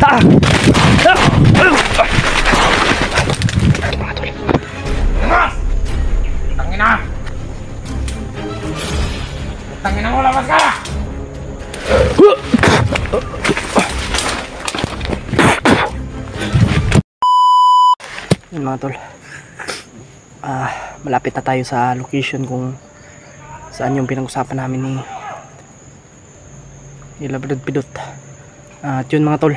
Tangina! Tangina mo, labas ka! Yun mga tol, malapit na tayo sa location kung saan yung pinag-usapan namin ni Labrador Pidot. At yun mga tol,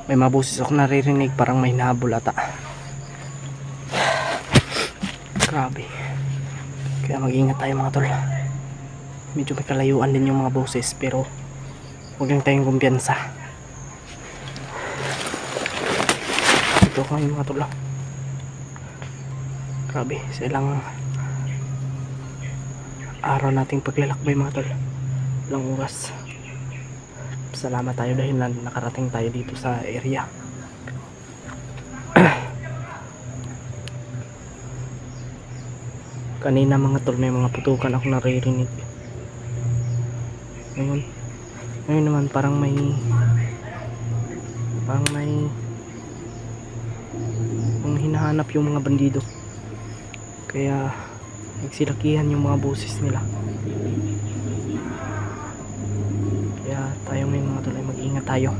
may mga boses ako naririnig, parang may hinahabol ata. Grabe, kaya mag-ingat tayo mga tol. Medyo may kalayuan din yung mga boses, pero huwag lang tayong kumpiyansa. Ito ko ngayon mga tol. Grabe, sa ilang araw nating paglalakbay mga tol, ilang oras. Salamat tayo dahil nakarating tayo dito sa area. Kanina mga tol, may mga putukan ako naririnig. Ngayon naman parang may hinahanap yung mga bandido, kaya nagsilakihan yung mga boses nila. Kaya tayo ngayon mga tol ay mag-ingat tayo.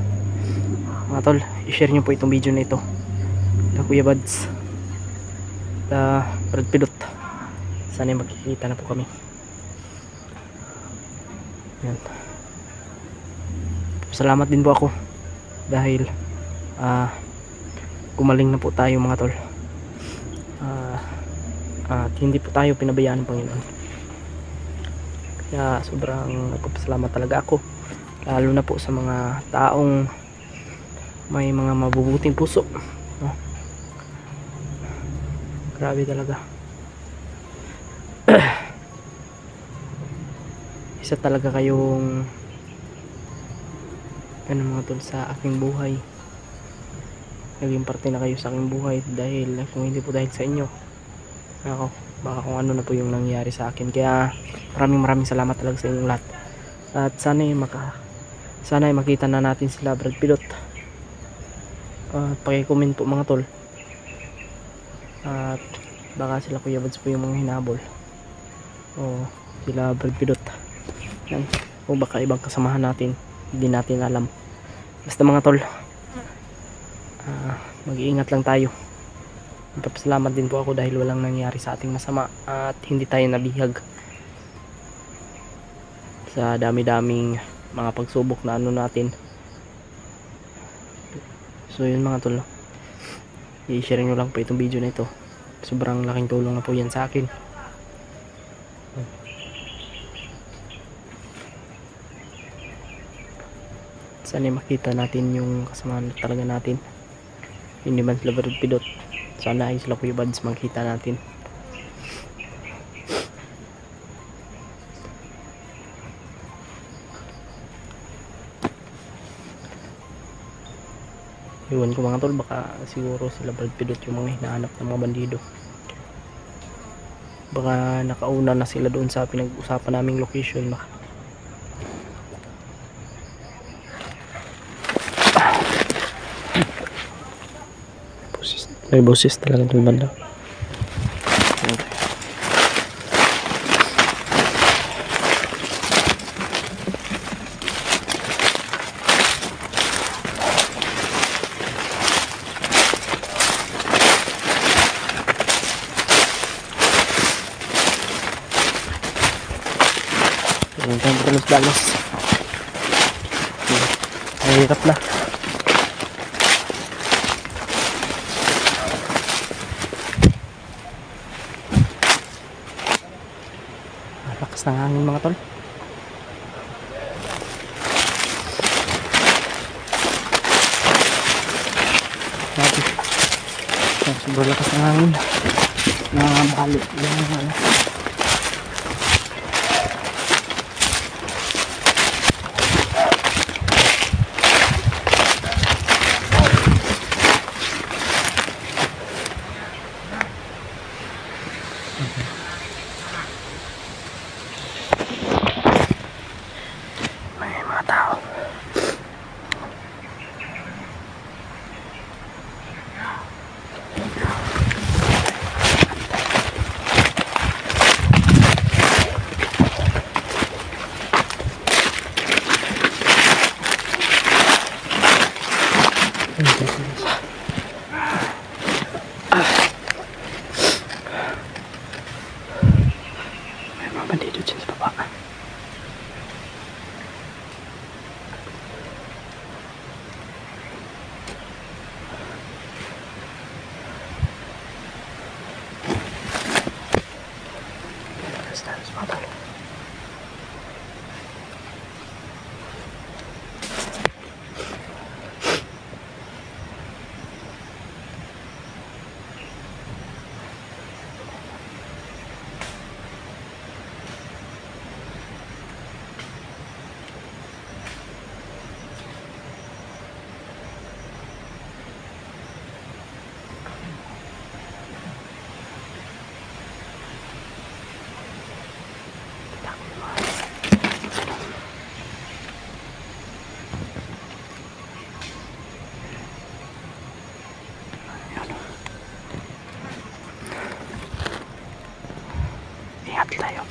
Mga tol, i-share nyo po itong video na ito na Kuya Bads, na Brad Pilot. Sana magkikita na po kami. Yan. Salamat din po ako dahil gumaling na po tayo mga tol. At hindi po tayo pinabayaan ng Panginoon. Kaya sobrang nagpapasalamat talaga ako, lalo na po sa mga taong may mga mabubuting puso, no? Grabe talaga. Isa talaga kayong mga tol sa aking buhay. Naging parte na kayo sa aking buhay, dahil kung hindi po dahil sa inyo, ako, baka kung ano na po yung nangyari sa akin. Kaya maraming salamat talaga sa inyong lahat. At sana ay makita na natin sila Brad Pilot. Paki-comment po mga tol. At baka sila Kuya Bads po yung mga hinabol, o sila Brad Pilot. Yan. O baka ibang kasamahan natin, hindi natin alam. Basta mga tol, mag-iingat lang tayo. Magpapasalamat din po ako dahil walang nangyari sa ating masama at hindi tayo nabihag sa dami-daming mga pagsubok na ano natin. So yun mga tol, i-share nyo lang po itong video na ito. Sobrang laking tulong na po yan sa akin. Sana makita natin yung kasamahan talaga natin. Hindi man sila Brad Pilot, sana ay sila Kuya Bads makita natin. Iwan ko mga tol, baka siguro sila Brad Pilot yung mga hinahanap ng mga bandido. Baka nakauna na sila doon sa pinag-usapan naming location. May boses talaga doon banda. Dalos. Mahirap na. Lakas ng hangin mga tol. Sobrang lakas ng hangin. Nakabali yung ano. May mga tao. May mga bandido dyan sa baba. Status mga tol. Ingat tayo.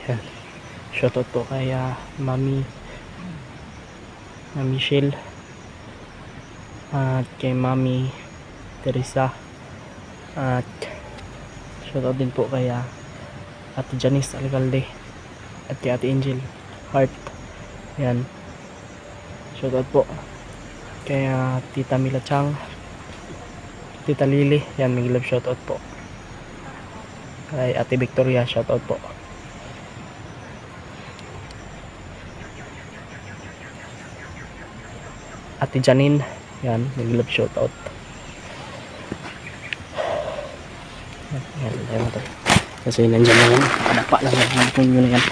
Yan. Shoutout po kay Mami Michelle at kay Mami Teresa at shoutout din po kay Ate Janice Alcalde at kay Ate Angel Heart. Yan. Shoutout po kay Tita Mila Chang, Tita Lily. Yan, may love shoutout po kay Ate Victoria. Shoutout po. Ate Janine, yan, nag-love shoutout. Yan, tayo to. Kasi nandiyan na yan, nakadapa lang yung punyo na yan.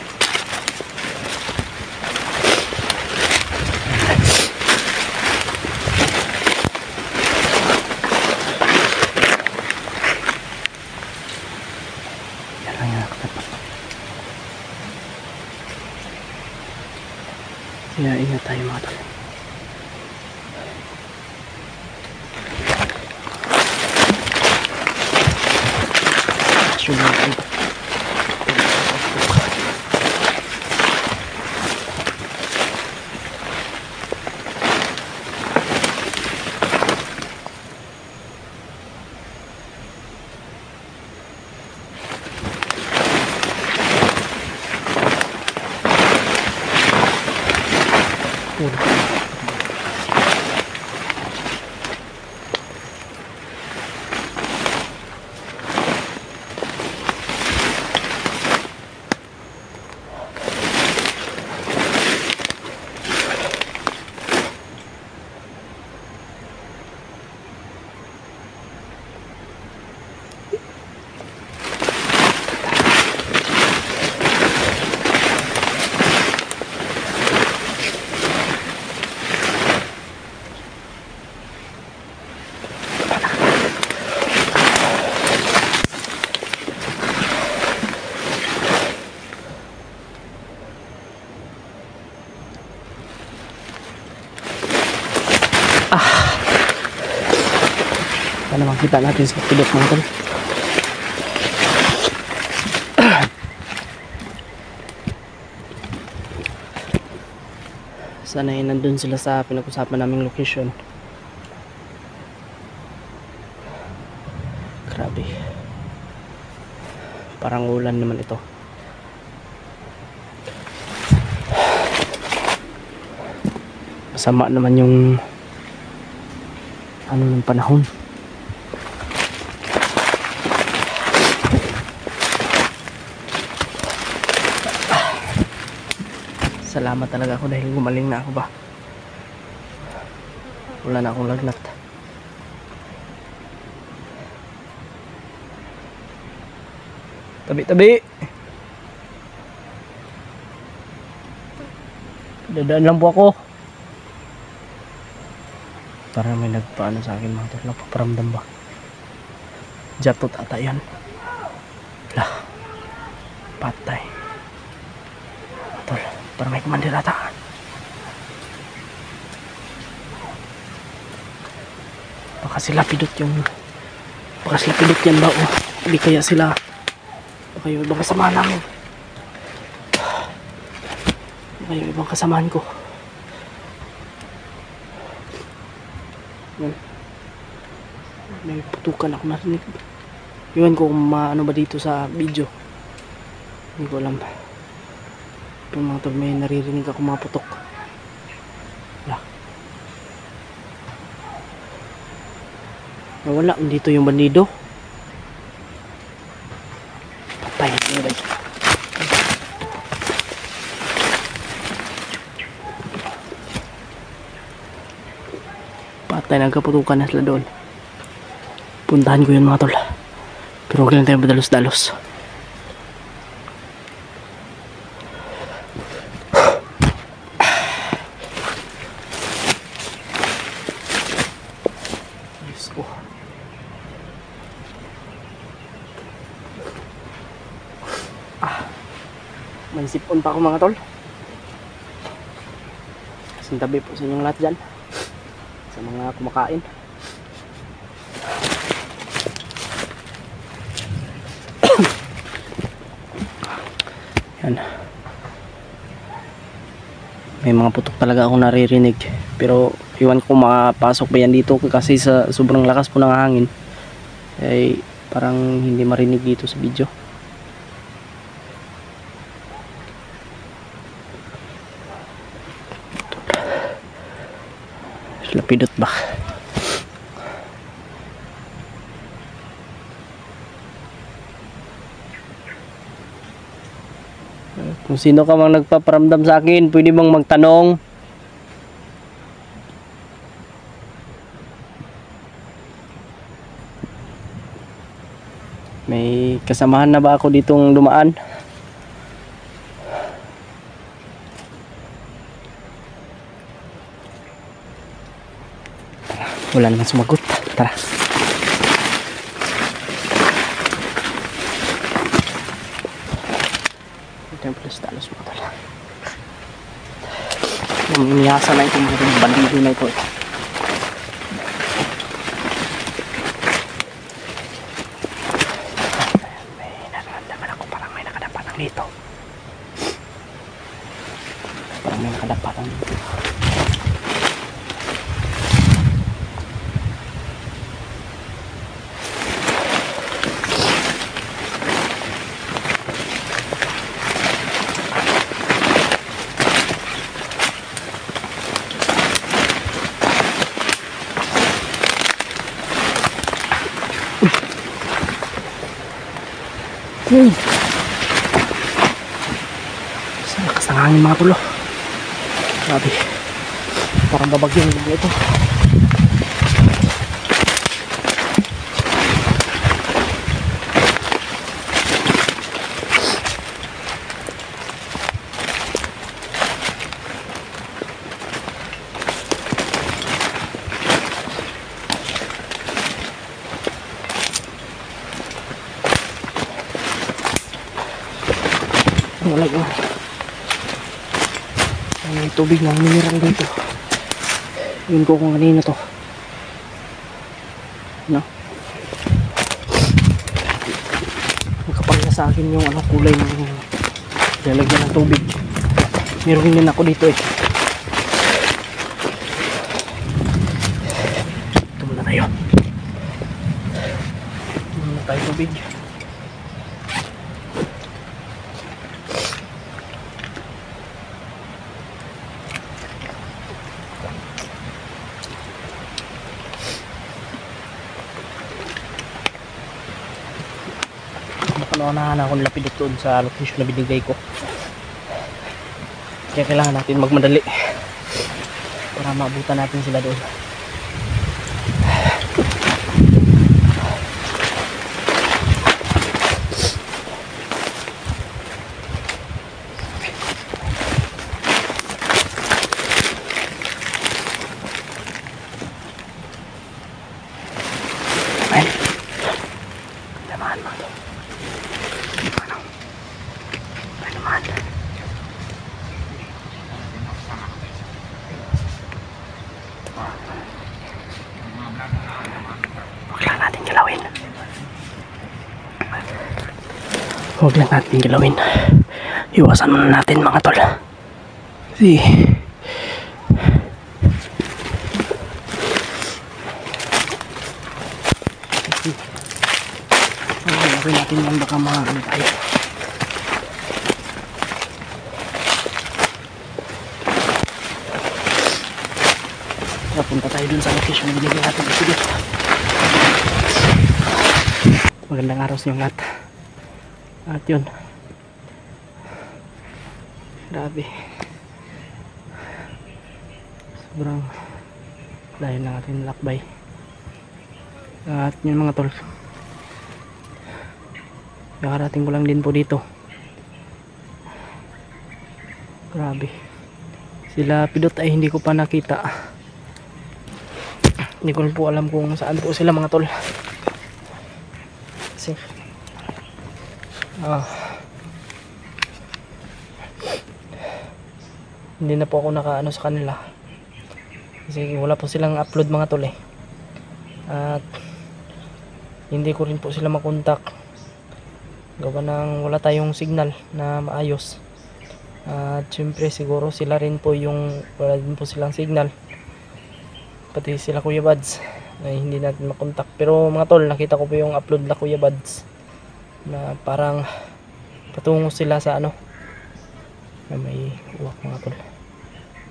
Yan lang yan, nakadapa. Kaya ingat tayo mga tol. Sulit. Sana makita natin sa pidot mga tol. Sana ay nandun sila sa pinag-usapan naming location. Grabe. Parang ulan naman ito. Masama naman yung ano ng panahon. Salamat talaga ako dahil gumaling na ako ba. Wala na akong lagnat. Ito Tabi-tabi. Dadaan lang po ako. Parang may nagpaano sa akin mga tol. Nagpaparamdam ba? Jatot ata yan. Lah. Patay. Tol. Parang may kumandir ata. Baka sila pidot yung... Baka sila pidot yan ba? O hindi kaya sila... Baka yung ibang kasama namin. Baka yung ibang kasamaan ko. Yan. May putukan ako narinig. Iwan ko kung maano ba dito sa video. Hindi ko alam. Pero mga tol, may naririnig ako mga putok. Wala. Nawala. Dito yung bandido. Patay. Patay. Patay. Nagkaputukan na sila doon. Puntahan ko yun mga tol. Pero huwag lang tayo madalos-dalos. Diyos ko. May sipon pa ako mga tol. Sintabi po sa inyong lahat dyan. Sa mga kumakain. Yan. May mga putok talaga akong naririnig. Pero iwan ko makapasok ba yan dito kasi sa sobrang lakas po ng hangin ay parang hindi marinig dito sa video. Lapidot ba? Kung sino ka mang nagpaparamdam sa akin, pwede bang magtanong? May kasamahan na ba ako ditong dumaan? Wala naman sumagot. Tara. Ito yung talos mo tala. Yung iniyasa na itong mga bandido na ito. May nararamdaman ako. Parang may nakadapatan dito. Parang may nakadapatan dito. Sa lakas ng hangin mga tulo. Grabe. Parang babagyan lang ito. Wala yun. May tubig ng mineral dito. Yun ko kung kanina to. No? Magkapagla sa akin yung kulay ng lalagyan ng tubig. Meron din ako dito eh. Ito muna tayo. Ito muna tayo tubig. Nakunahan ako lapidot doon sa location na binigay ko. Kaya kailangan natin magmadali para maabutan natin sila doon. Huwag lang natin galawin. Iwasan muna natin mga tol. Kasi okay natin yan, baka ano tayo. Punta tayo dun sa location na binigyan natin. Sige. Magandang araw sa inyong lahat. At yun, grabe, sobrang dahil lang ating lakbay. At yun mga tol, kakarating ko lang din po dito. Grabe, sila Pidot ay hindi ko pa nakita. Hindi ko po alam kung saan po sila mga tol. Kasi hindi na po ako nakaano sa kanila. Kasi wala po silang upload mga tol eh. At hindi ko rin po sila makontak. Gawa ng wala tayong signal na maayos. At syempre siguro sila rin po yung wala din po silang signal. Pati sila Kuya Buds ay hindi natin makontak. Pero mga tol, nakita ko po yung upload na Kuya Buds na parang patungo sila sa ano na may uwak mga tol.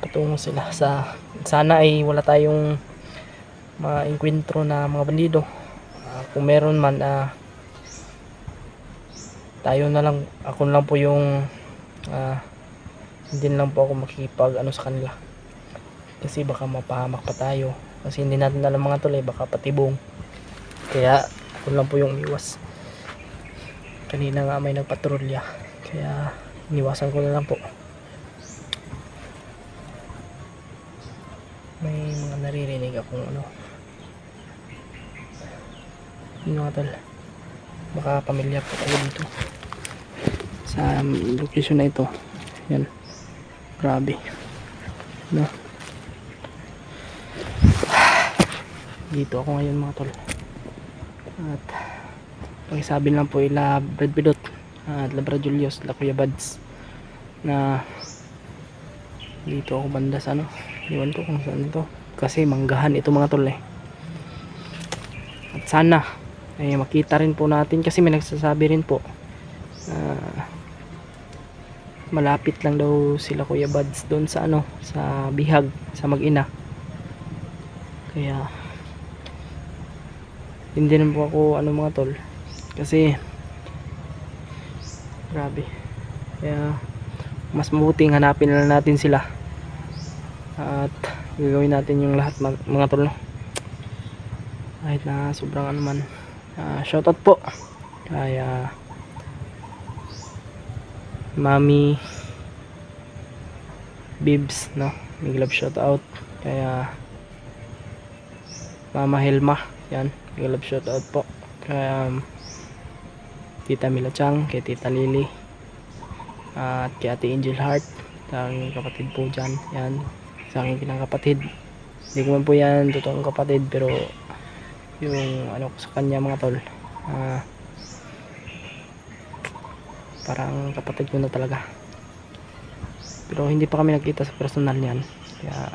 Patungo sila sa, sana ay wala tayong ma-encuentro na mga bandido. Kung meron man tayo na lang, ako na lang po yung hindi na lang po ako makikipag ano sa kanila. Kasi baka mapahamak pa tayo. Kasi hindi natin alam mga tol eh, baka patibong. Kaya ako lang po yung iwas. Kanina nga may nagpatrolya. Kaya iniwasan ko na lang po. May mga naririnig akong ano. Yun mga tol. Baka pamilya po tayo dito. Sa location na ito. Yan. Grabe. No? Dito ako ngayon mga tol. At pakisabi lang po ila Brad Pidot at Labra Julius, la Kuya Buds na dito ako banda sa ano, iwan ko kung saan ito kasi manggahan ito mga tol eh. At sana ay makita rin po natin kasi may nagsasabi rin po malapit lang daw sila Kuya Buds doon sa ano, sa Bihag, sa Mag-ina. Kaya hindi na po ako ano mga tol kasi grabe. Kaya mas mabuting hanapin na natin sila at gagawin natin yung lahat mga tol, no? Kahit na sobrang ano man. Shoutout po kaya Mami Bibs, no? Big love shoutout kaya Mama Helma, yan, big love shoutout po kaya Tita Mila Chang, kay Tita Lily at kay Ate Angel Heart, sa aking kapatid po dyan, yan, sa aking pinangkapatid. Hindi ko man po yan totoong kapatid pero yung ano ko sa kanya mga tol, parang kapatid ko na talaga. Pero hindi pa kami nagkita sa personal niyan. Kaya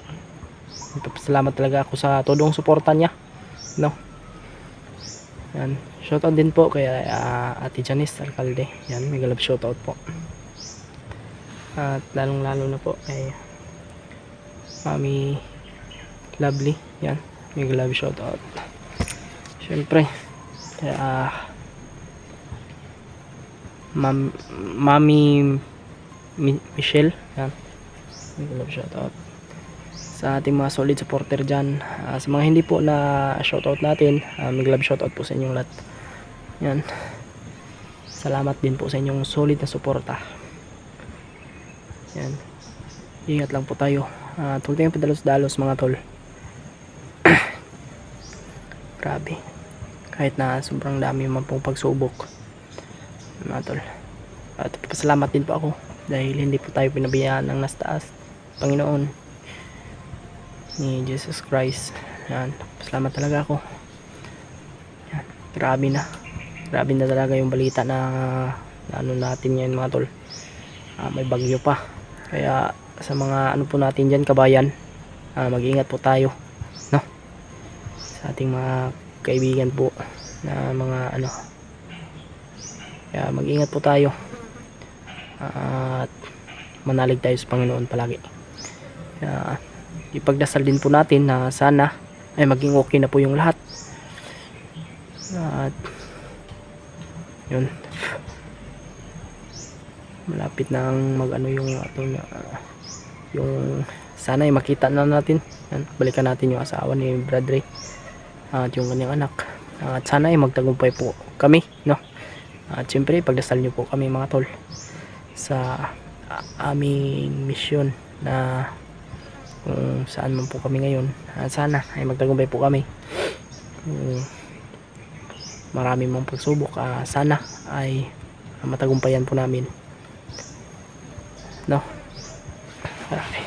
salamat talaga ako sa todong suporta niya, no? Yan, shoutout din po kay Ate Janice Alcalde. Yan, may galab shoutout po. At lalong lalo na po kay Mami Lovely. Yan, may galab shoutout. Syempre kaya Mami Michelle. Yan, may galab shoutout sa ating mga solid supporter dyan. Sa mga hindi po na shoutout natin, may love shoutout po sa inyong lahat. Yan, salamat din po sa inyong solid na suporta. Yan, ingat lang po tayo at huwag tayong padalos-dalos mga tol. Grabe, kahit na sobrang dami man pong pagsubok mga tol. At pasalamat din po ako dahil hindi po tayo pinabiyaan ng nasa taas, Panginoon ni Jesus Christ. Yan, salamat talaga ako. Yan, grabe na talaga yung balita na ano natin yan mga tol, may bagyo pa. Kaya sa mga ano po natin dyan kabayan, mag-ingat po tayo, no? Sa ating mga kaibigan po na mga ano, kaya mag-ingat po tayo at manalig tayo sa Panginoon palagi. Kaya ipagdasal din po natin na sana ay maging okay na po yung lahat. At yun, malapit na ang mag-ano yung atong yung sana ay makita na natin. Yan, balikan natin yung asawa ni Brad Ray at yung kanyang anak. At sana ay magtagumpay po kami, no? At siyempre pagdasal nyo po kami mga tol sa aming misyon na kung saan man po kami ngayon. At sana ay magtagumpay po kami. Marami mong pagsubok, sana ay matagumpayan po namin, no? Okay.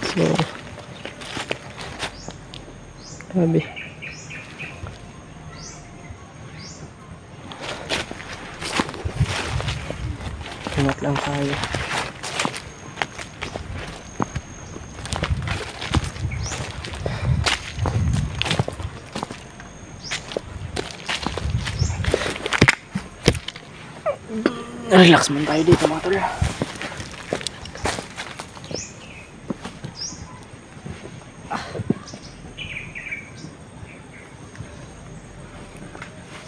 So grabe, ingat lang tayo. Relax man tayo dito mga tol.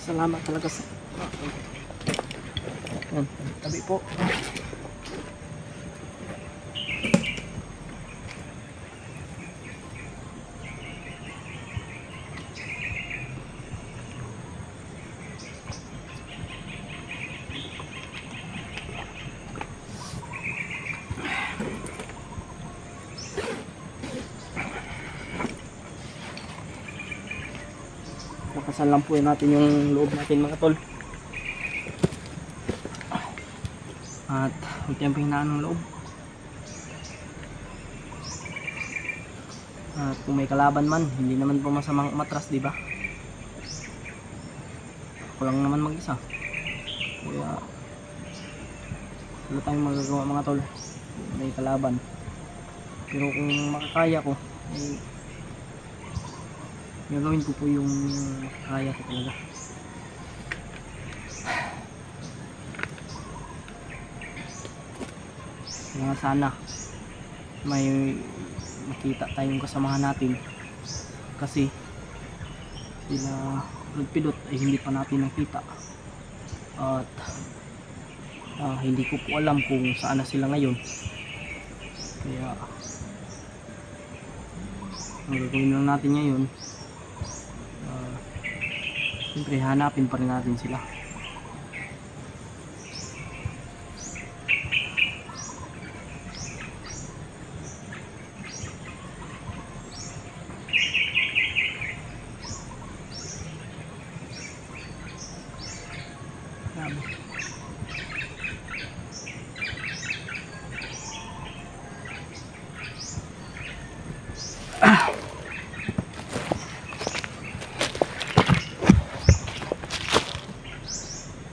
Salamat talaga sa tabi po. Nakasan lang po natin yung loob natin mga tol. At unti ang pinghinaan ng loob. At kung may kalaban man, hindi naman po masamang umatras, di ba? Ako lang naman mag-isa. Kaya wala tayong magagawa mga tol. May kalaban. Pero kung makakaya ko, ay gagawin ko po yung makakaya ko talaga. Kaya sana may makita tayong kasamahan natin, kasi sila Pidot ay hindi pa natin nakita at hindi ko po alam kung saan na sila ngayon. Kaya ang gagawin lang natin ngayon, siyempre hanapin pa rin natin sila.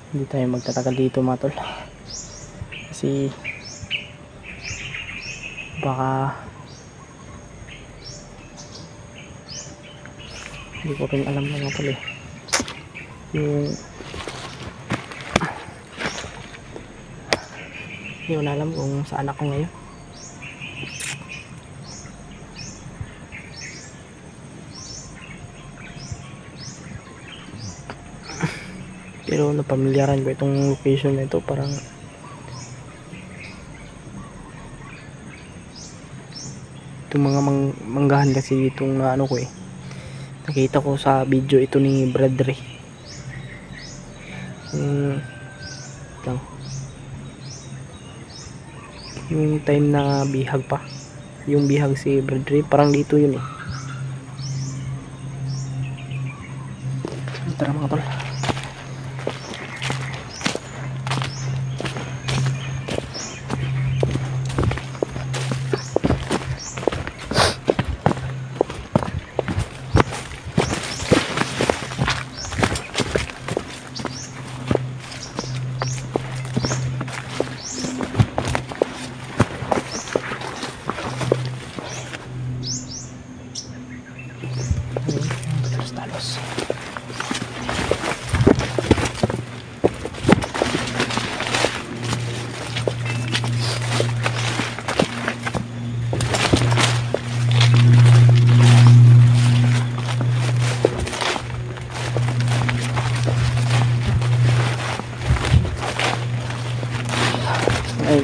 Hindi tayo magtatagal dito mga tol, kasi baka hindi ko rin alam na mga tol yung hindi ko na alam kung saan ako ngayon. Pero napamilyaran ko itong location na ito, parang itong mga manggahan kasi itong ano ko nakita ko sa video ito ni Brad Ray. Yung time na bihag pa, yung bihag si Brad Ray, parang dito yun Tara mga tol.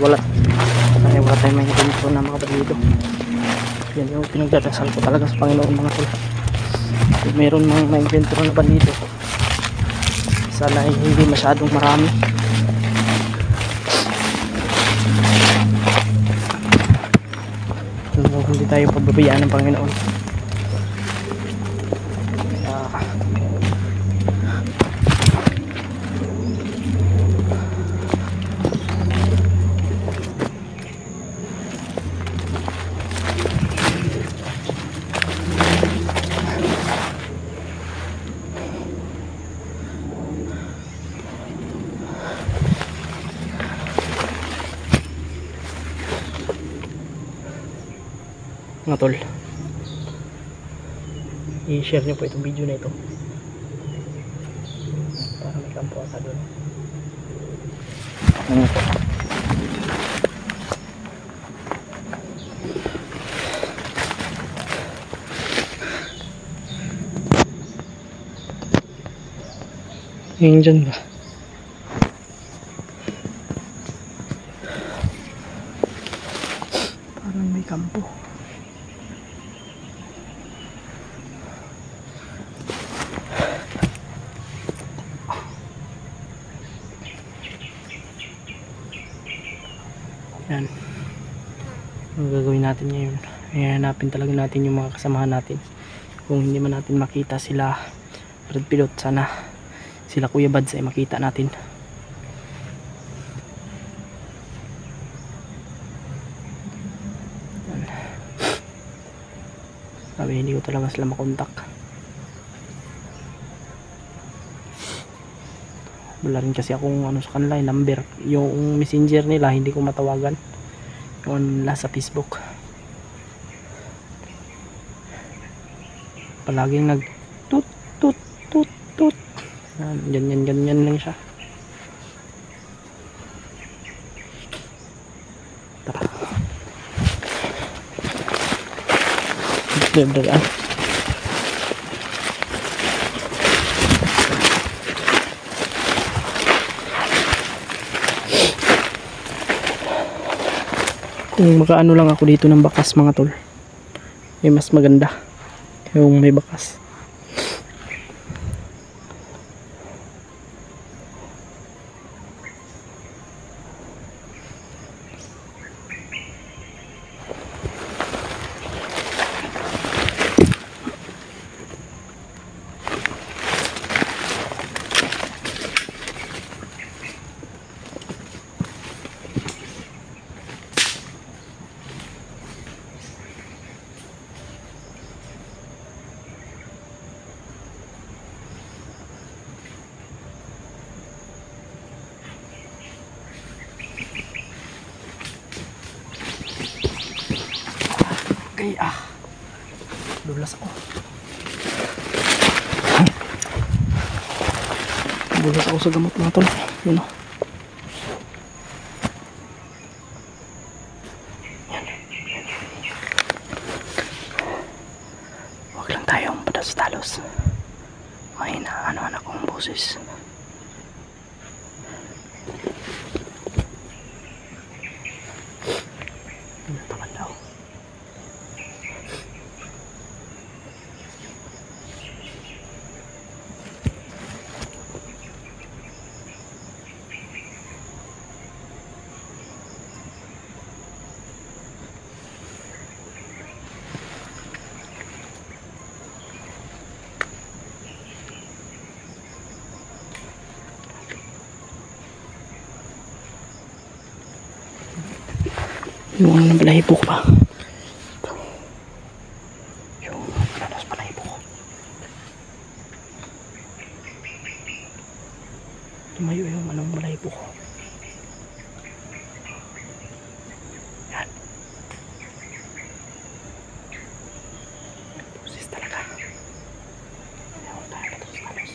wala tayong may ganito na mga bandido. Yan yung pinagdadasal ko talaga sa Panginoon mga tol. Kung meron mga may invento na bandido, sana hindi masyadong marami. Hindi tayo pababayaan ng Panginoon. Mga tol, i-share nyo po itong video na ito para may kampo ata doon. Ano po? Yung dyan ba? Parang may kampo. Yan. Ang gagawin natin ngayon, hanapin talaga natin yung mga kasamahan natin. Kung hindi man natin makita sila Brad Pilot, sana sila Kuya Bads ay makita natin. Yan. Sabi hindi ko talaga sila makontak. Wala rin kasi akong ano sa kanila, number, yung messenger nila hindi ko matawagan, yung nila sa Facebook palaging nag tut tut tut tut, ganyan lang siya. Tara, dagaan. Kung makaano lang ako dito ng bakas mga tol, mas maganda yung may bakas. Okay, dulas ako. Dulas ako sa gamot mga tol. Yun o. Yan. Huwag lang tayong padas-talos. May naano-ano akong boses. Taman daw. Yung ano ng balahibo ko pa. Yung ano sa balahibo ko. Tumayo yung anong balahibo ko. Yan. Pusis talaga. Ayaw tayo patos-talos.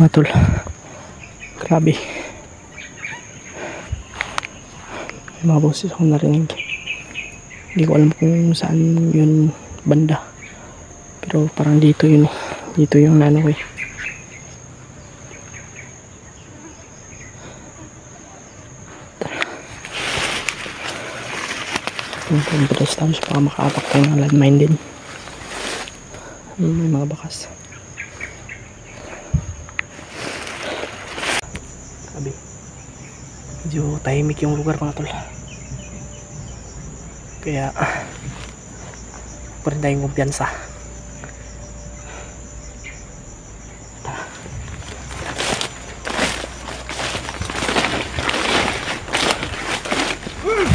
mga tol. Grabe. May mga boses ako narinig. Hindi ko alam kung saan yun banda. Pero parang dito yun. Dito yung nano ko eh. Yung pedas tapos baka makaapak tayo ng landmine din. May mga bakas. Sabi, medyo tahimik yung lugar mga tol. Kaya pa rin tayong kumpiyansa.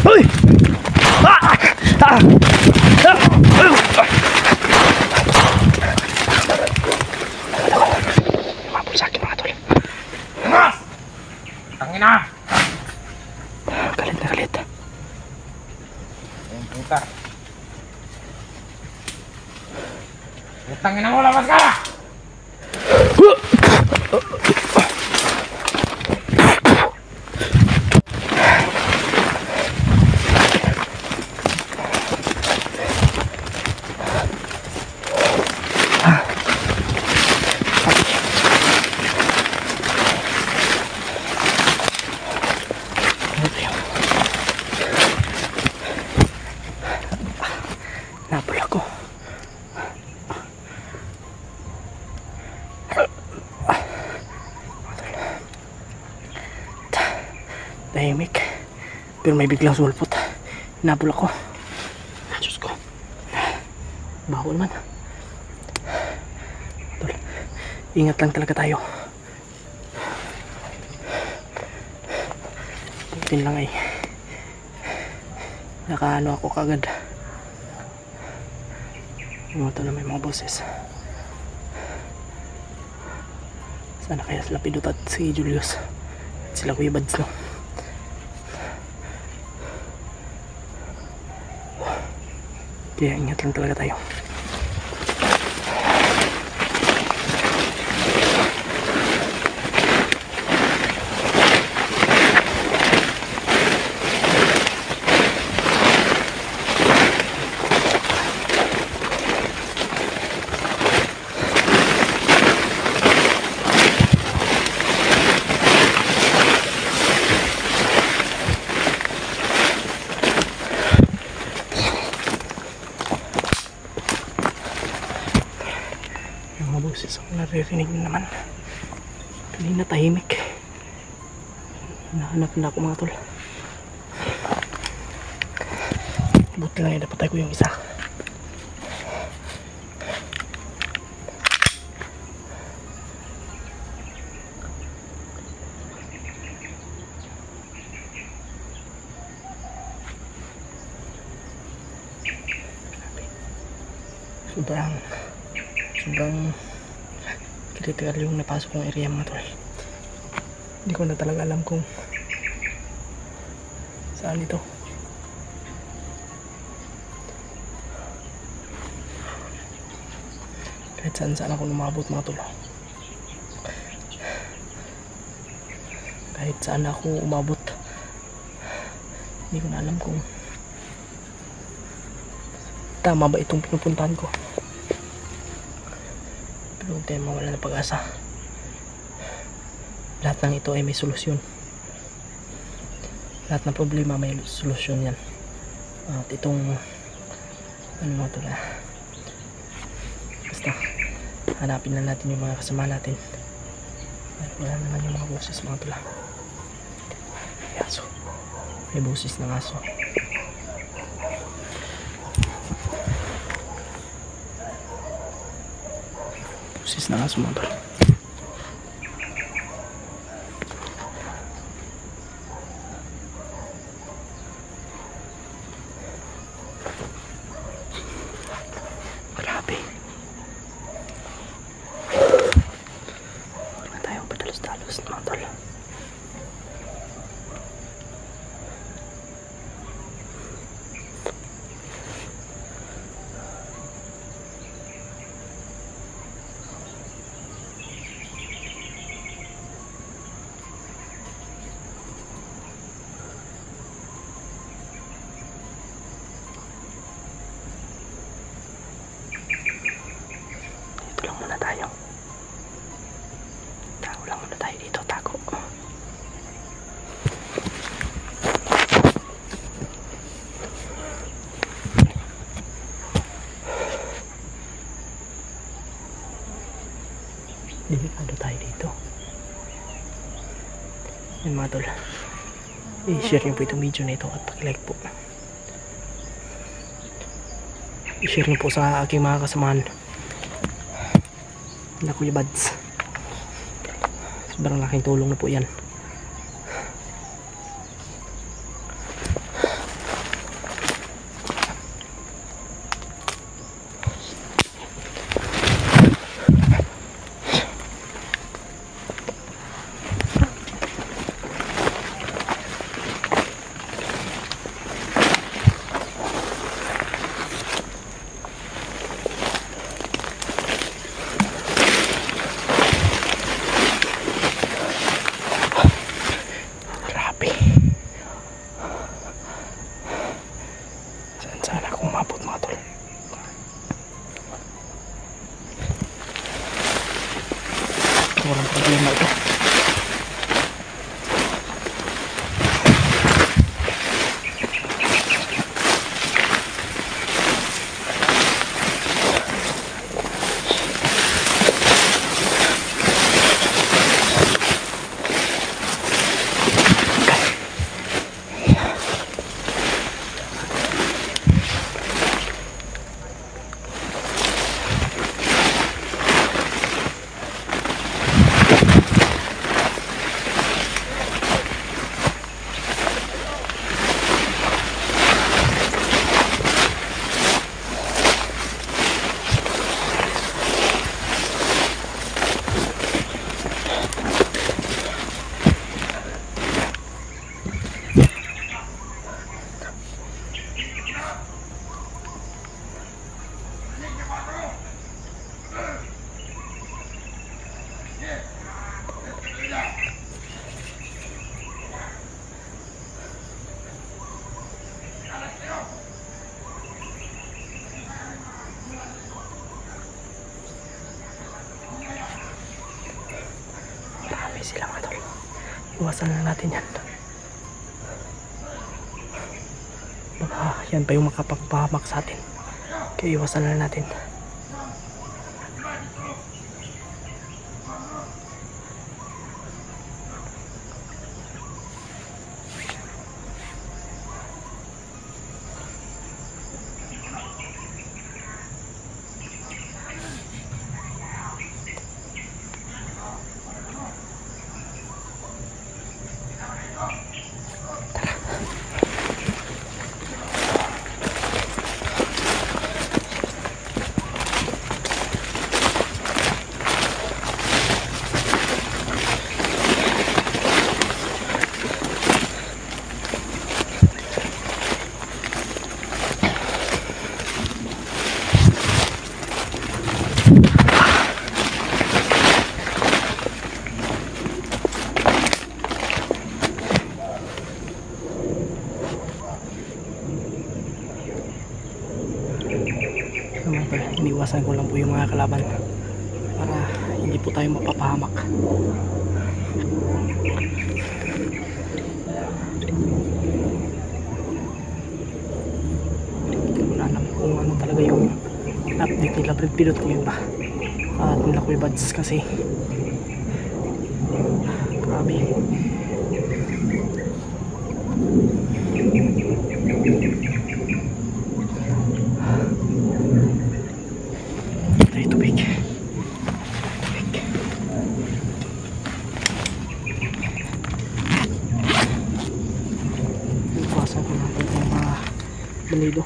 Hoy! Mabul sa akin mga tol. Mas! Tangina! Galit na galit. Yung puta. Tangina mo, labas ka! Napul ako. Tahimik. Pero may biglang sulpot. Napul ako. Diyos ko. Baho naman. Tol, ingat lang talaga tayo. Putin lang ay nakaano ako kagad. Ito na may mga boses. Sana kaya sila Pidot at si Julius at sila Kuya Bads, no? Kaya ingat lang talaga tayo. Boses ako naririnig naman. Kanina tahimik. Nahanap na ako mga tol. Buti lang napatay ko yung isa. Sobrang critical yung napasok kong area mga tol. Hindi ko na talaga alam kung saan ito. Kahit saan ako lumabot mga tol. Kahit saan ako umabot, hindi ko na alam kung tama ba itong pinupuntahan ko. Pero huwag tayo mawala ng pag-asa. Lahat ng ito ay may solusyon. Lahat ng problema may solusyon yan. At itong ano mga tol, basta hanapin na natin yung mga kasama natin. At wala naman yung mga boses mga tol. Aso, may boses ng aso. Boses ng aso mga tol. Grabe. Huwag na tayong padalos-dalos mga tol. Delikado tayo dito. Yan mga tol, i-share nyo po itong video na ito at pag-like po. I-share nyo po sa aking mga kasamahan na Kuya Bads. Sobrang laking tulong na po yan. Sana kung mabot mga tol. Walang problema ito. Sila mga tol, iwasan na natin yan. Baka yan pa yung makapagpahamak sa atin, kaya iwasan na natin. Iniwasan ko lang po yung mga kalaban para hindi po tayo mapapahamak. Wala alam kung ano talaga yung update nila, pilot ko yun ba at nila Kuya Bads kasi grabe. Tubig. Iwasan ko natin yung mga balido.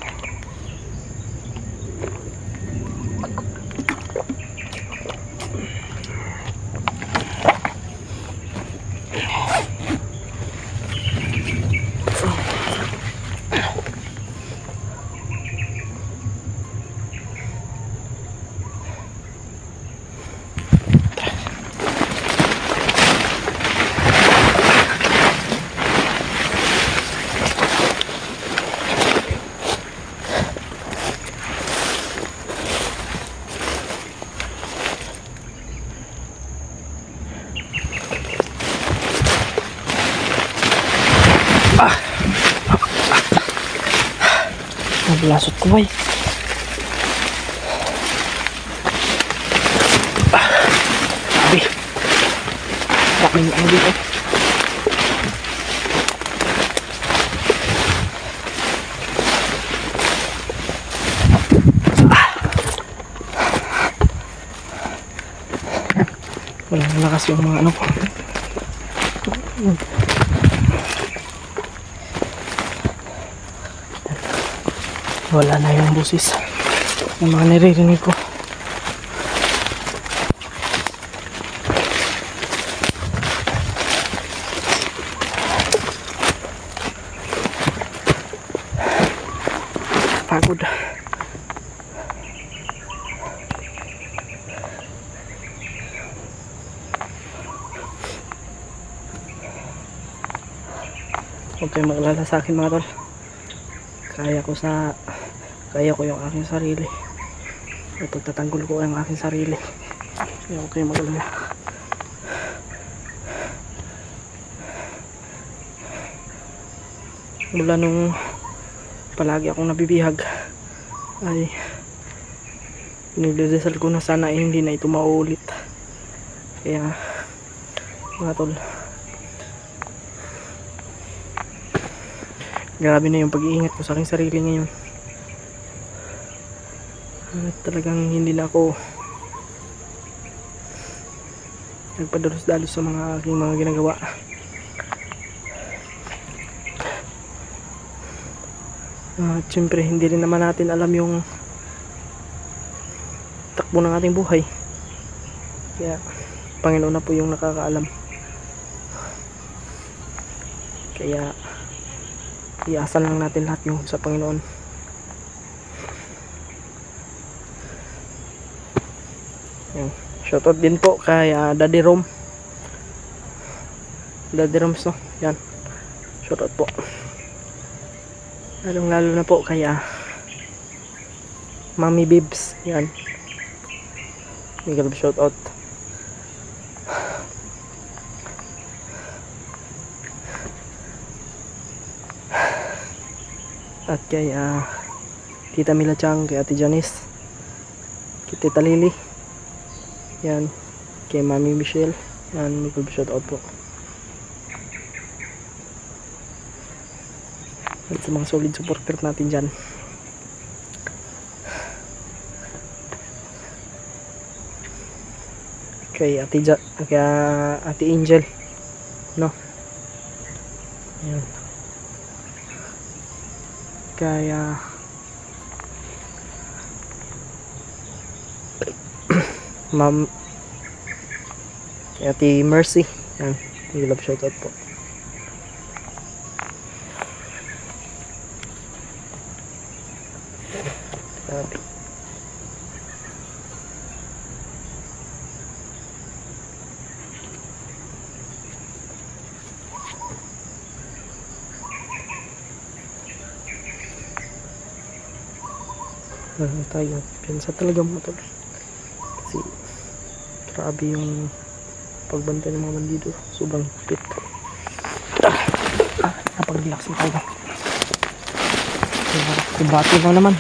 Nabulasot ko ay. Sabi. may ano dito. Walang lakas yung mga ano ko. Wala na yung busis. Yung mga naririnig ko. Pagod. Huwag kayong maglala sa akin mga tol. Kaya ko yung aking sarili. At pagtatanggol ko ang aking sarili. Kaya huwag kayong maglala. Mula nung palagi akong nabibihag ay nagdadasal ko na sana ay hindi na ito mauulit. Kaya mga tol, grabe na yung pag-iingat ko sa aking sarili ngayon. At talagang hindi na ako nagpadalos-dalos sa mga aking mga ginagawa. At syempre hindi rin naman natin alam yung takbo ng ating buhay. Kaya Panginoon na po yung nakakaalam. Kaya iasa lang natin lahat yung sa Panginoon. Shoutout din po kay Daddy Rom. Daddy Roms, no? Yan. Shoutout po. Lalong lalo na po kay Mami Bibs. Yan. Miguel shoutout. At kay Tita Mila Chang, kay Ate Janice, kay Tita Lily, yan, kay Mami Michelle, yan, may shoutout po. At sa mga solid supporter natin dyan. Kay Ate Angel, no? Yan. Kaya Ma'am, kay Ate Mercy, yan, love shoutout po. Grabe. Tayo piyansa talaga mga tol, kasi grabe yung pagbantay ng mga bandido, sobrang pit. Napag-relaxing tayo, kubati na naman.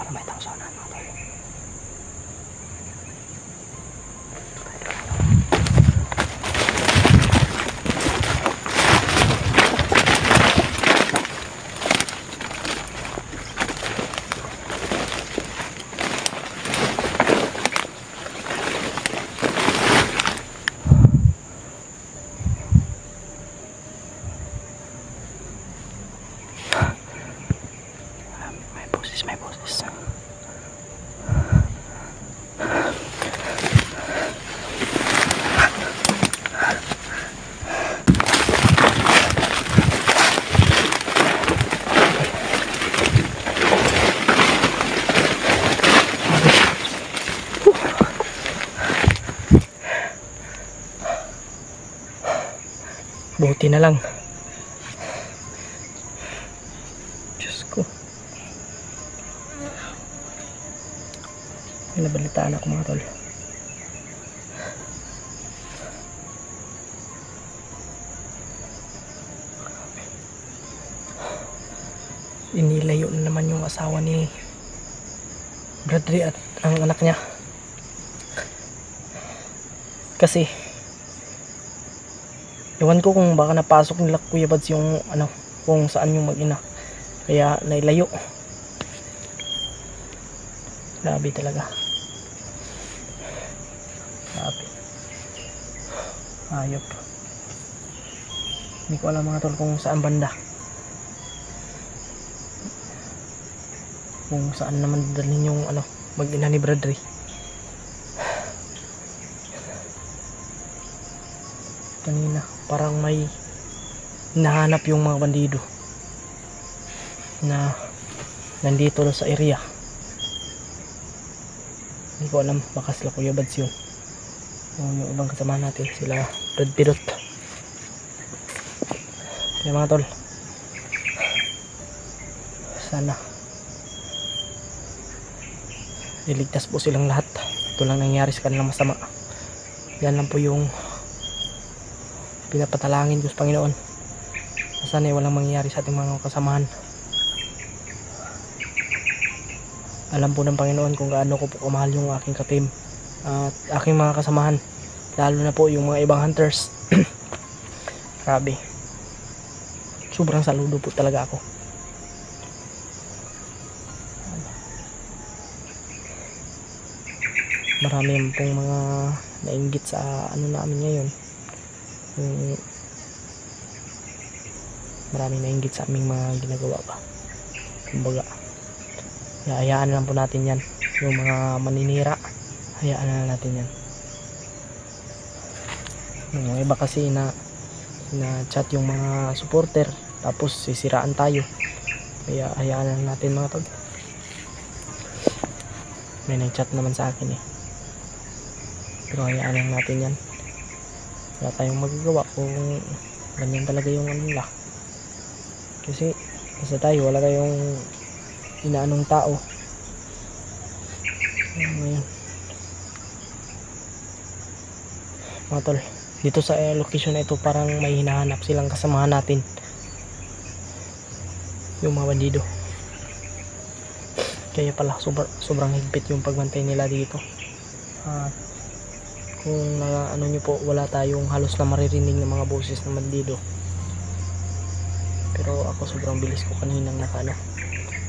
Para may tao sa unahan mga tol. May boses. Buti na lang. Diyos ko. May nabalitaan ako mga tol. Inilayo na naman yung asawa ni Bradley at ang anak niya. Kasi iwan ko kung baka napasok nila Kuya Bads yung ano, kung saan yung mag-ina. Kaya nailayo. Grabe talaga. Grabe. Ayop. Hindi ko alam mga tol kung saan banda. Kung saan naman dalhin yung ano, mag-ina ni Bradley. Kanina parang may nahanap yung mga bandido na nandito sa area. Hindi ko alam, baka sila Kuya Bads yun o yung ibang kasama natin, sila Brad Pirot. Kaya mga tol, sana iligtas po silang lahat. Ito lang nangyari sa kanilang masama. Yan lang po yung pinapatalangin ko sa Panginoon. Sana walang mangyari sa ating mga kasamahan. Alam po ng Panginoon kung gaano ko po kamahal yung aking ka-team at aking mga kasamahan, lalo na po yung mga ibang hunters. Grabe, sobrang saludo po talaga ako. Marami pong mga nainggit sa ano namin ngayon. Maraming nainggit sa aming mga ginagawa pa. Kumbaga, hayaan na lang po natin yan. Yung mga maninira, hayaan na natin yan. Yung iba kasi na chat yung mga supporter, tapos sisiraan tayo. Kaya hayaan na lang natin mga tol. May nag-chat naman sa akin eh. Pero hayaan lang natin yan. Wala tayong magagawa kung ganyan talaga yung ano nila. Kasi basta tayo, wala tayong inaanong tao. Ngayon mga tol, dito sa location na ito parang may hinahanap silang kasamahan natin, yung mga bandido. Kaya pala sobrang higpit yung pagbantay nila dito. Kung ano nyo po, wala tayong halos na maririnig ng mga boses ng bandido. Pero ako sobrang bilis ko kaninang nakano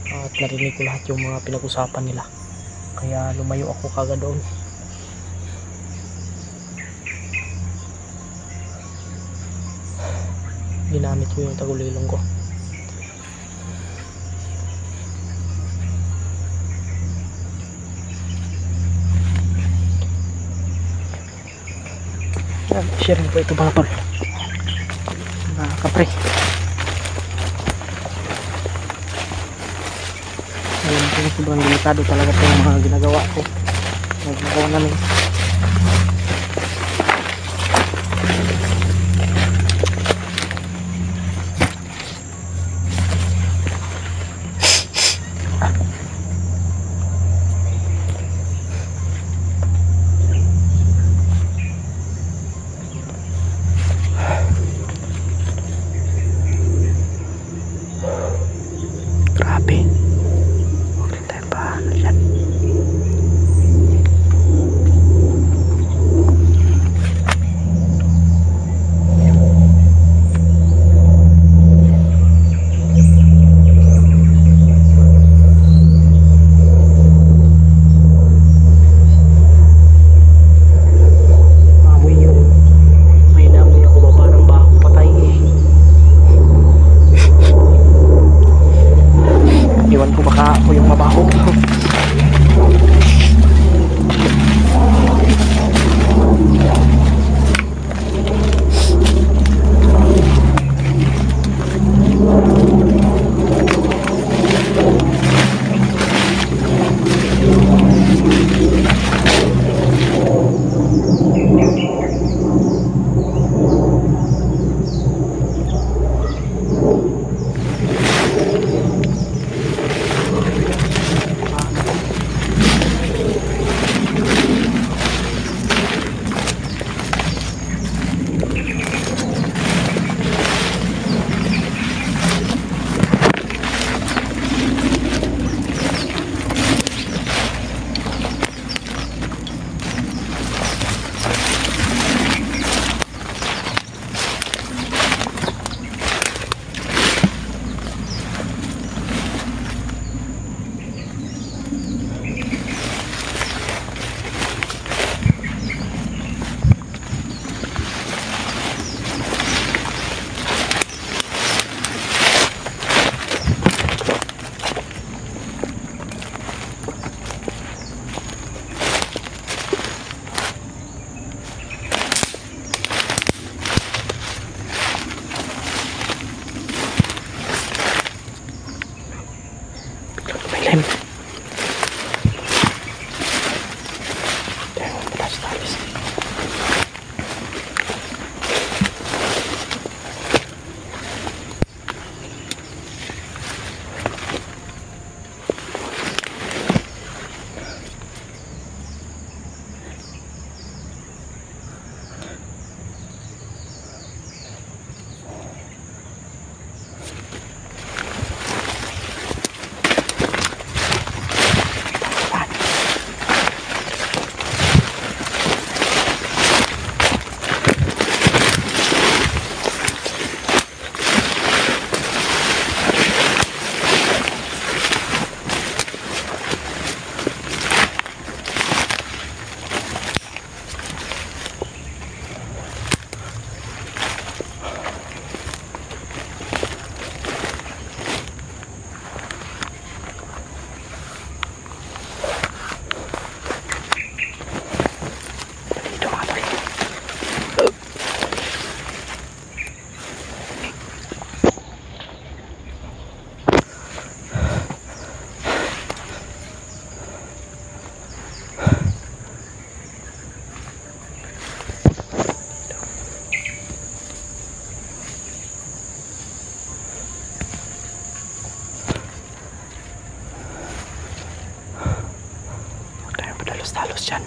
at narinig ko lahat yung mga pinag-usapan nila. Kaya lumayo ako kagad doon. Ginamit ko yung tagulilong ko. Share mo po ito mga tol, mga kapre. Ayun po, sobrang delikado talaga po yung mga ginagawa ko. Ginagawa namin. Grabe. Huwag rin tayo paano. Malalim. Tayo, talas. Talos dyan.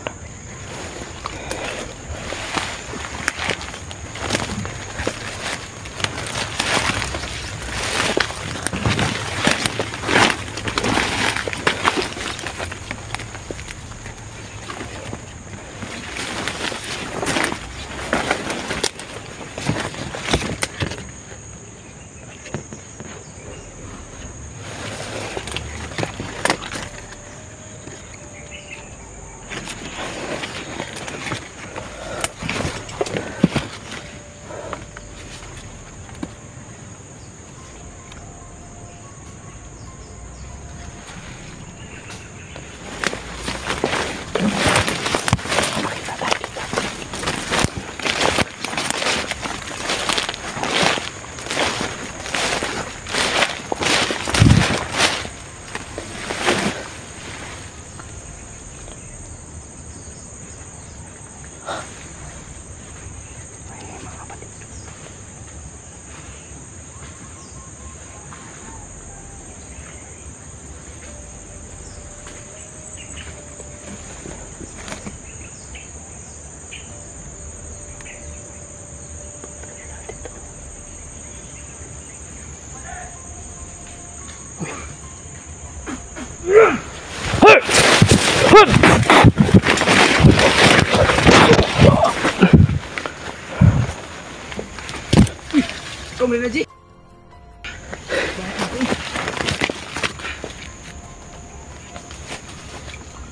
Kau boleh Ji?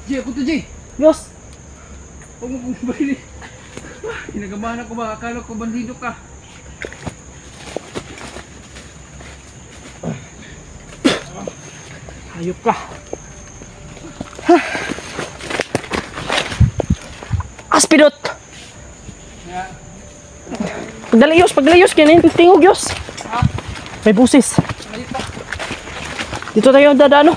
Ji, aku tu Ji. Yos! Huwag mo kong bali. Kinagabahan ako ba? Akala ko bandido ka. Hayop ka. Aspidot! Pagdalayos, kaya tingog Yos. May busis. Dito tayo dadano.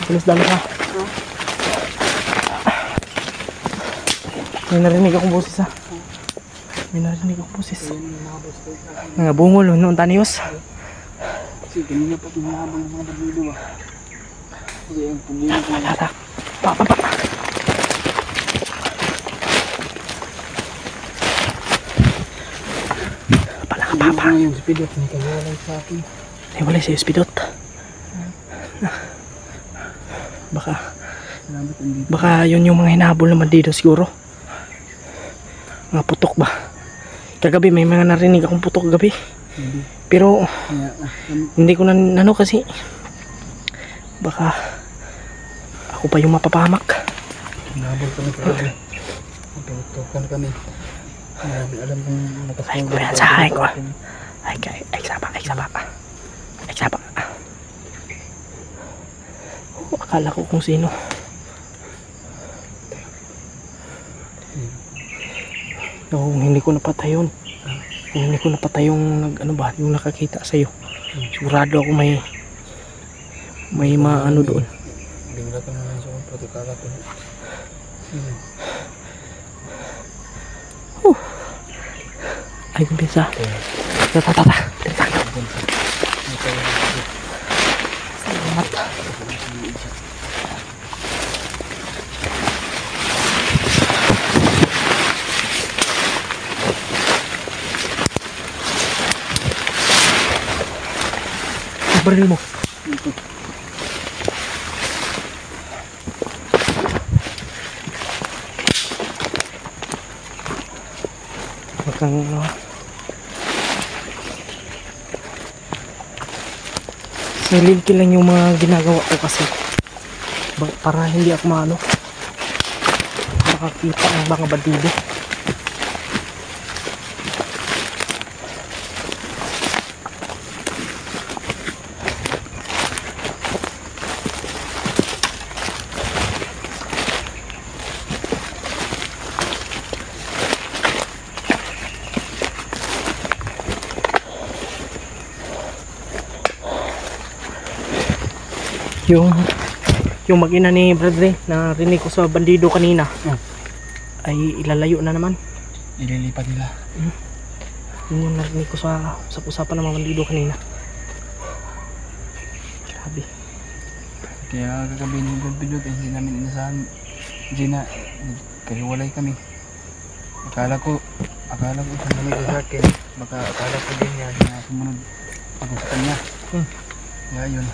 Bilis dami ka. May narinig akong busis ha. May narinig akong busis. Mga bungol noon taniyos. Kasi kanina pa tumahabang ng mga bandido ba? Kasi ang pumili ko lang. Tara. Pa. Papa. Yung spidot, may kawalay sa akin. Ay, wala sa'yo, spidot. Baka yun yung mga hinahabol naman dito siguro. Mga putok ba? Kagabi may mga narinig akong putok gabi. Pero hindi ko na kasi baka ako pa yung mapapahamak. Hinahabol kami kagabi. Magtutukan kami. Marami alam kung Ay ko yan sa akin ko. Ay sapa. Akala ko kung sino. Hindi ko napatay yun. Kung hindi ko napatay yung ano ba, yung nakakita sa'yo. Sigurado ako may maano doon. Bigla ka naman sa kong protikala ko. Ay, kumpisa. Tata. Salamat. Baril mo. Huwag kang silenti lang yung mga ginagawa ko kasi para hindi ako makakita ng mga bandido. Yung mag-ina ni Bradley na rinig ko sa bandido kanina ay ilalayo na naman. Ililipat nila. Yun yung narinig ko sa usapan ng mga bandido kanina. Grabe. Kaya kagabi ni Bilog hindi namin inasahan. Hindi na kahiwalay kami. Akala ko sumunod sa akin. Baka akala ko din yan na sumunod ako sa kanya. Kaya yun.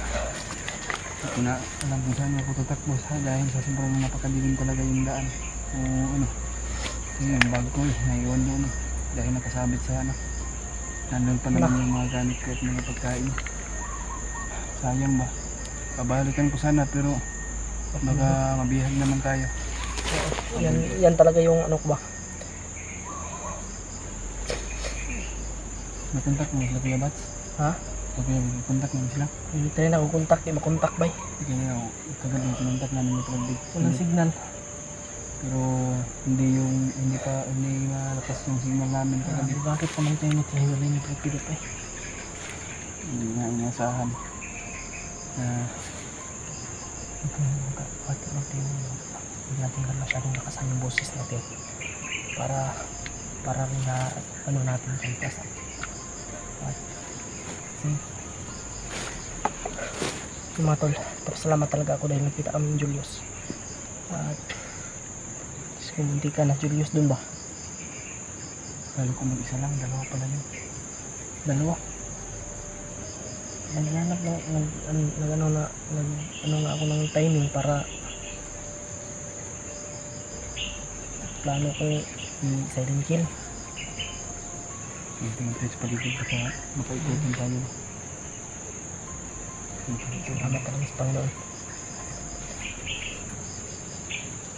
Hindi na alam kung saan ako tatakbo dahil sa sobrang napakadilim talaga yung daan. O ano. Yung bag ko naiwan doon dahil nakasabit sa nandun pa naman yung mga gamit ko at mga pagkain. Sayang ba? Babalikan ko sana pero baka mabihag naman tayo. Yan talaga yung ano ko ba? Nakontak mo sila Kuya Bats? Ha? Kontak mo sila? Hindi tayo nakukontak, di makontak ba? Kaya kagabi kontak namin yung Trabig. Walang signal. Pero hindi malakas yung signal namin kagabi. Bakit naman tayo natihiwalay ni Trapidot eh? Hindi nga inasahan. Bakit hindi natin masyadong nakasan yung boses natin para rin na ano natin kantas. Yung mga tol, salamat talaga ako dahil nakita kami yung Julius. At kung hindi ka na Julius dun ba? Lalo kung mag-isa lang, dalawa pala yun. Dalawa? Naghanap na ano nga ako ng timing para plano ko silent kill. Tingin-tingin sa paligid baka makaikutin tayo. Salamat talaga sa Panginoon.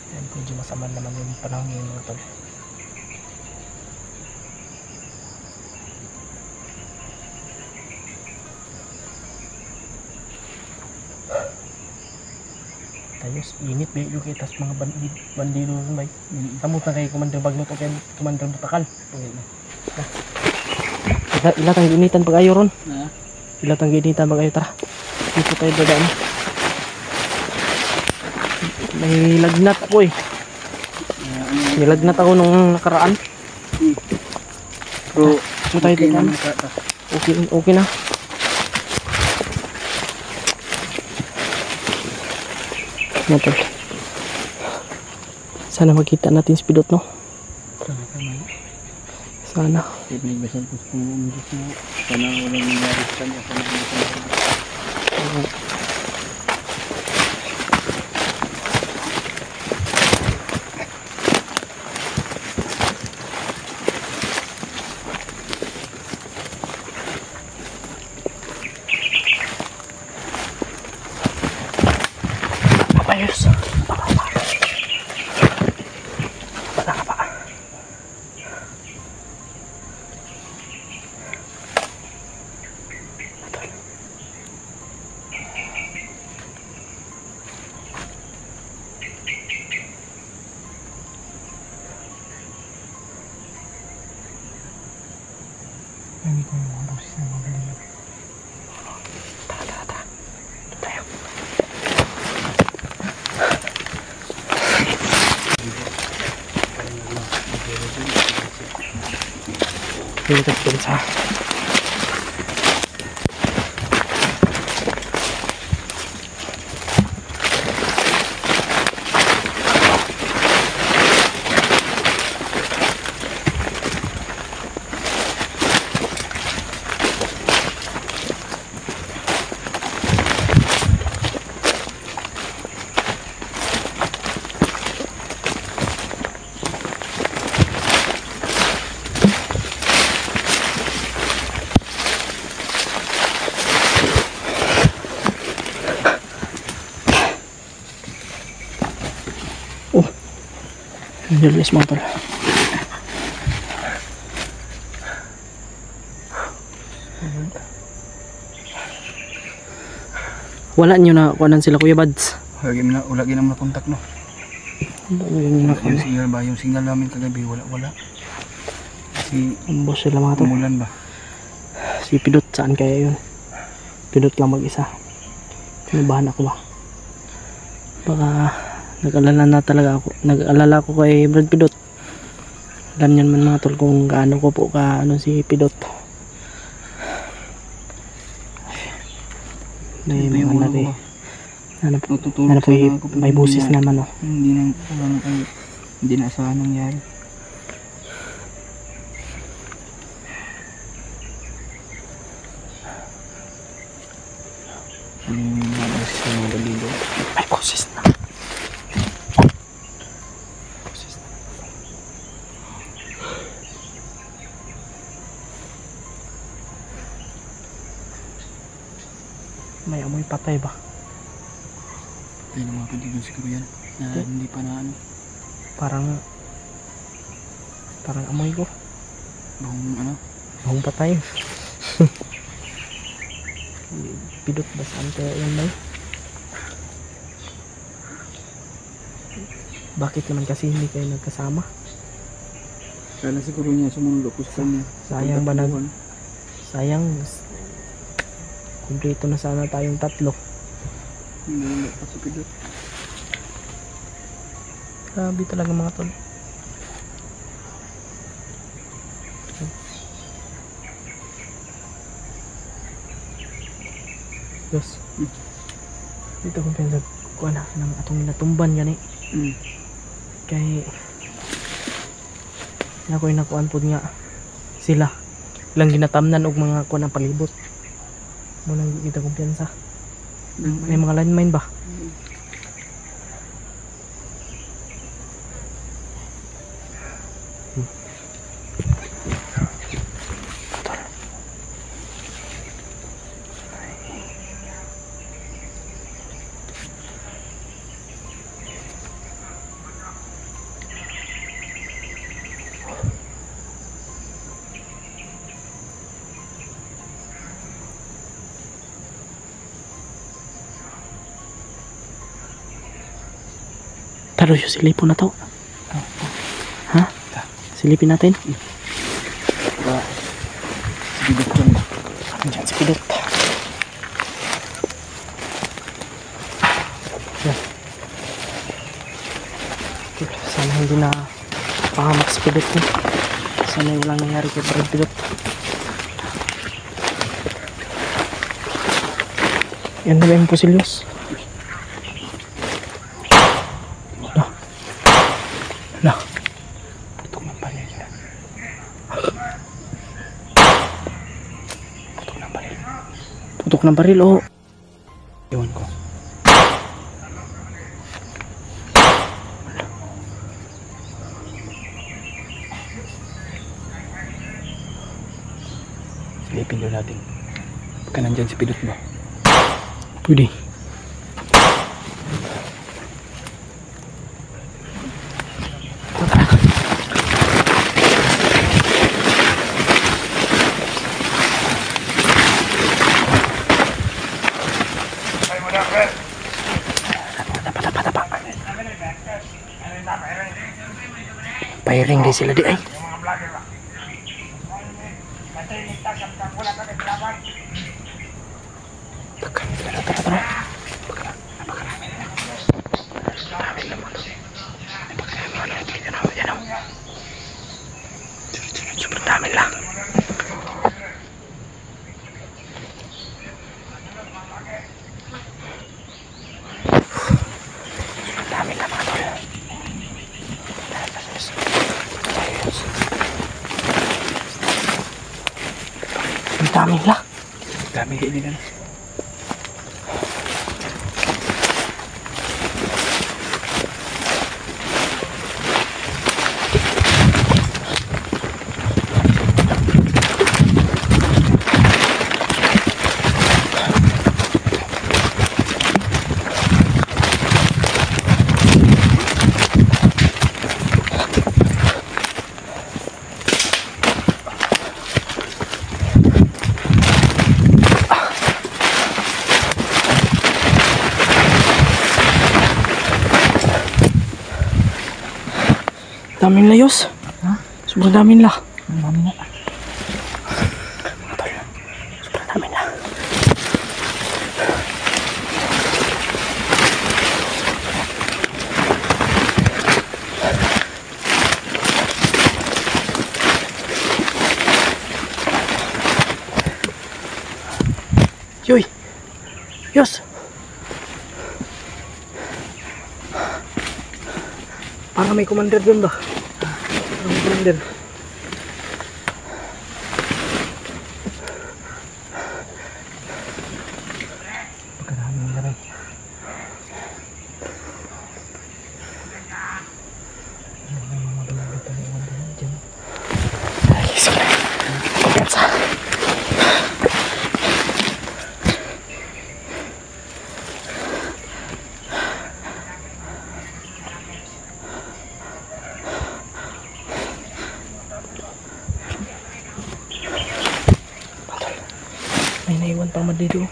Yan, medyo masama naman yung panahon yung mga tol. Tayos, init ba yung kitas mga bandido rin ba? Samot na kayo Commander Bagnot o kaya Commander Butakal. Ilatang ginitan pag ayo ron. Ilatang ginitan pag ayo, tara. Dito tayo dadaan. May lagnat ako eh. May lagnat ako nung nakaraan. Pero tayo dadaan. Okay na. Nato. Sana makita natin si Pidot, no? Sana. Ibigbasan ko sa Diyos mo. Sana walang nangyari sa kanya. Papayos. Bala ka pa. Hindi ko yung mga boses na mga baliw. Tara. Ito tayo. Pilit sa Julius mga tol. Wala nyo na kuanan sila Kuya Bads. Lagi na kontak no. Yung signal namin kagabi wala. Si ambos sila mga tol. umulan ba? Si Pidot saan kaya yun? Pidot lang mag-isa. Kinabahan ako ba? Baka nag-alala ko kay Brad Pidot. Alam niyan man mga tol kung gaano ko po si Pidot. May mga nari. Ano po may busis naman oh. Hindi na asahan nangyari. May busis na mga balido. May busis na. May amoy patay ba? Patay na mga balido siguro yan. Na hindi pa na ano. Parang amoy ko. Bahong patay. Pidot ba saan kaya yan may? Bakit naman kasi hindi kayo nagkasama? Kala siguro niya sumundo ko sa kanya. Sayang ba sayang. Kumpleto na sana tayong tatlo. Hindi pa si Pidot. Grabe talaga mga tol. Yes. Dito kung pinag kuha na ng atong natumban gani. Kay nakoy nakuan po nga sila ilang ginatamnan og mga kuha ng palibot. Munang kita kumpiyansa. May mga landmine ba? Taro yung silipon na to. Ha? Silipin natin. Si Pidot dyan ba? Andyan si Pidot. Yan. Sana hindi na pahamak si Pidot eh. Sana yung walang nangyari kay Brad Pidot. Yan na ba yung posilyos? Putok ng baril yan. Putok ng baril oh. Ewan ko. Silipin doon natin. Pagka nandyan si Pidot ba? Pwede. Pairing din sila di ay. Tara. Napakarami na. Dami naman to. Napakarami. Yan o. Sobrang dami lang. Dami lang mga tol. Ang dami lang. Dami kayo nila. Daming layos. Ha? Sobrang daming la. Ang dami na. Sobrang daming la. Yoy! Yos! Parang may commander dun ba? Parang may commander. Pagkarami na rin. Ay, sige. Pagkatsa. May naiwan pang dito.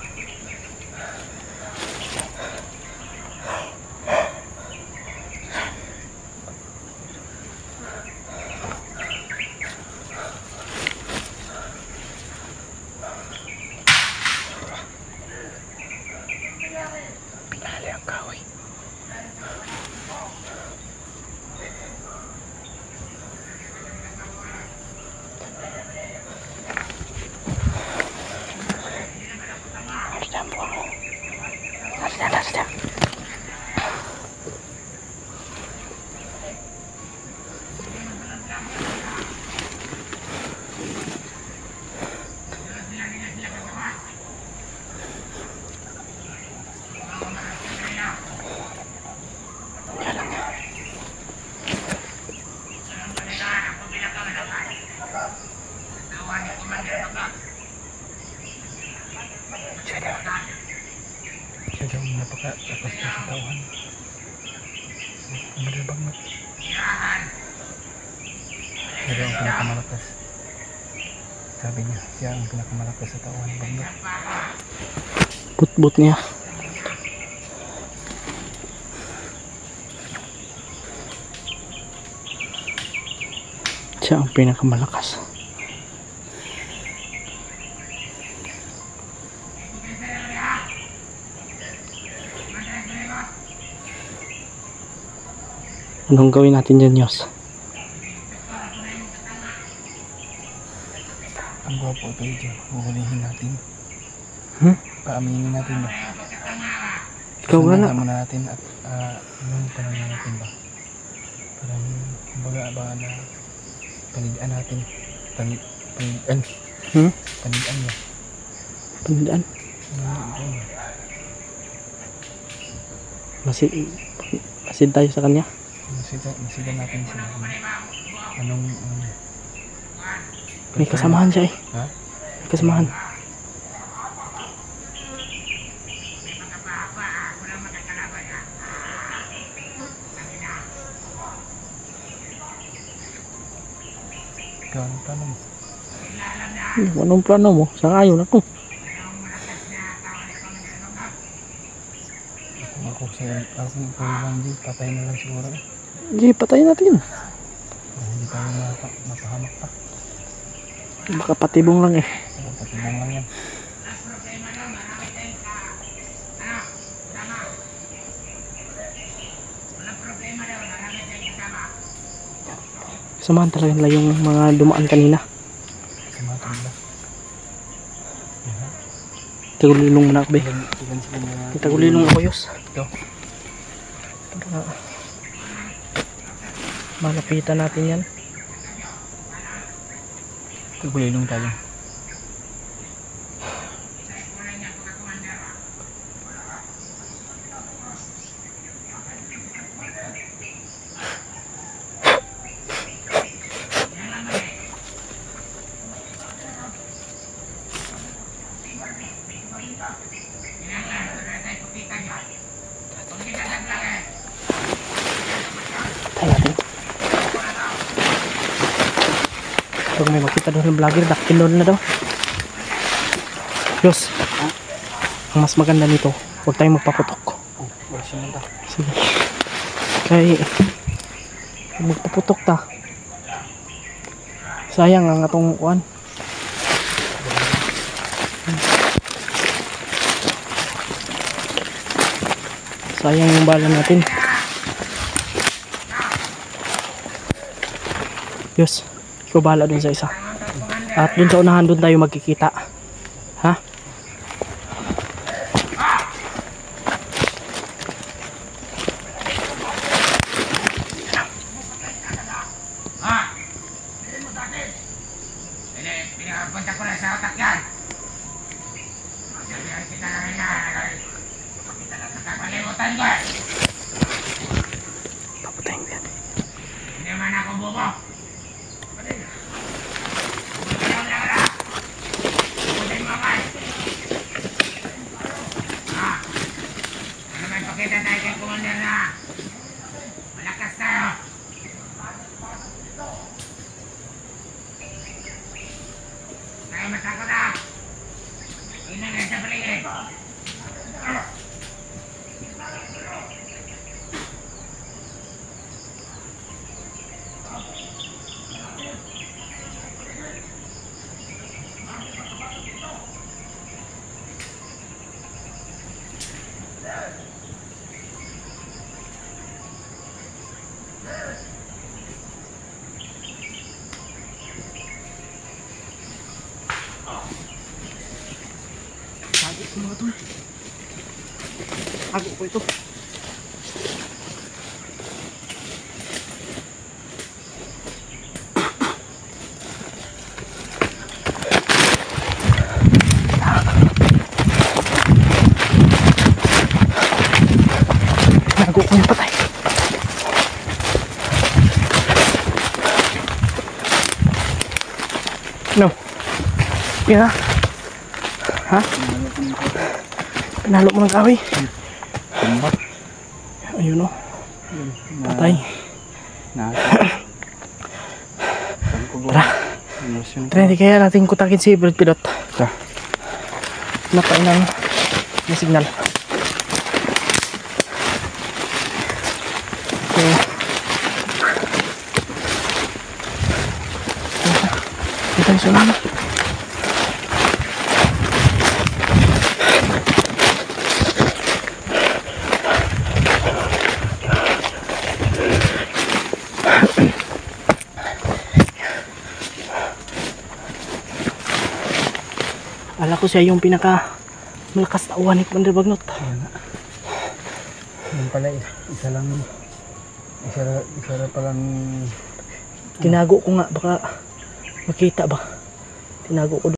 Pinali ang kahoy. Nasdaq. Siya daw napakalakas na sa tauhan. Maribang na. Siya daw ang pinakamalakas. Sabi niya, siya ang pinakamalakas sa tauhan. Bangga. But niya. Siya ang pinakamalakas. Anong gawin natin dyan, Yos? Ang gwapo ito dyan. Huhulihin natin. Paaminin natin ba? Ikaw wala. Sama natin at yung panahon natin ba? Parang kumbaga ba na panidaan natin. Panidaan. Panidaan niya. Panidaan? Masid tayo sa kanya? Masida natin sila. Anong may kasamahan siya eh. ha? May kasamahan. Ikaw, anong plano mo? Anong plano mo? Sangayon ako. Ako lang di, patay na lang siguro. Hindi, patayin natin. Hindi tayo mapahamak pa. Baka patibong lang eh. Patibong lang yan. Samahan talaga nila yung mga dumaan kanina. Samahan nila. Tagulilong na ako be. Ilan sila na... Tagulilong ako yos. Ito. Para malapitan natin yan. Tagulilong tayo. Tayo natin. Pag may makita doon ng vlogger, dakpin doon na daw. Yos, ang mas maganda nito, huwag tayong magpaputok. Oh, wala siya nanta. Sige. Kaya magpaputok ta. Sayang ang atong kuan. Sayang yung bala natin. Yos, ikaw bahala dun sa isa. At dun sa unahan dun tayo magkikita. Ha? Pinapunta ko na sa otak yan. Kita na rin na. Kita na sa kalimutan ko eh. Papatayin ko yan. Hindi man ako bobo. Putay mo ka. Ano ba ipakita tayo kay Commander na malakas tayo. Tayo matakot na. Ina nga sa paligid. Tago ko mga tol. Tago ko ito. Tago ko yung patay. No. Yan ha. Ha? Pinalo mo ng kahoy. Tumbat. Ayun o. Patay. Tara. Tara, hindi kaya natin kutakin si Brad Pilot. Tara. Napain ng signal. Okay. Ito yung sunod. Ala ko siya yung pinaka malakas na uwan ni Commander Bagnot. Yung pala, isa lang palang Tinago ko nga, baka makita ba. Tinago ko.